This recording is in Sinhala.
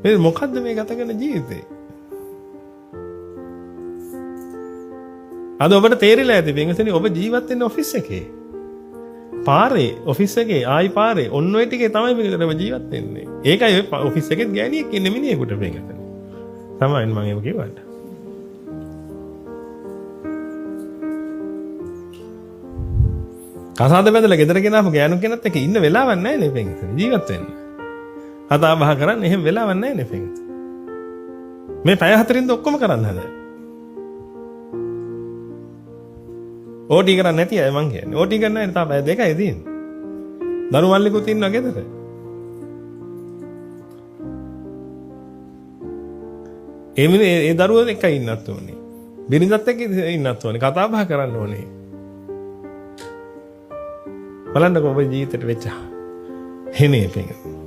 මේ මොකද්ද මේ ගත කරන ජීවිතේ? අද ඔබට තේරිලා ඇති වෙනසනේ ඔබ ජීවත් වෙන්නේ ඔෆිස් එකේ. පාරේ ඔෆිස් එකේ ආයි පාරේ ඔන්න ඔය ටිකේ තමයි මේකට ජීවත් වෙන්නේ. ඒකයි ඔය ඔෆිස් එකෙත් ගෑණියෙක් ඉන්නේ මිනිහෙකුට මේකට. තමයි මම ඒක කිව්වට. කසාද බැඳලා ගෙදර ගෙනාපු ගෑනු කෙනත් එක්ක ඉන්න වෙලාවක් නැහැ නේ පෙන්කස. ජීවත් වෙන්න. කතා බහ කරන්න එහෙම වෙලාවක් නැහැ නේ පෙන්කස. මේ පැය හතරින්ද ඔක්කොම කරන්න හදලා. ඕටි කරන්නේ නැති අය මං කියන්නේ. ඕටි කරන්නේ නැහැ තාම පැය දෙකයි තියෙන්නේ. දරු මල්ලිකුත් ඉන්නවා ගෙදර. ඒ දරුවෝ එක්ක ඉන්නත් ඕනේ. බිරිඳත් එක්ක ඉන්නත් ඕනේ. කතා බහ කරන්න ඕනේ. බලන්නකො ඔබ ජීවිතේට වෙච්ච හේනේ පෙඟ.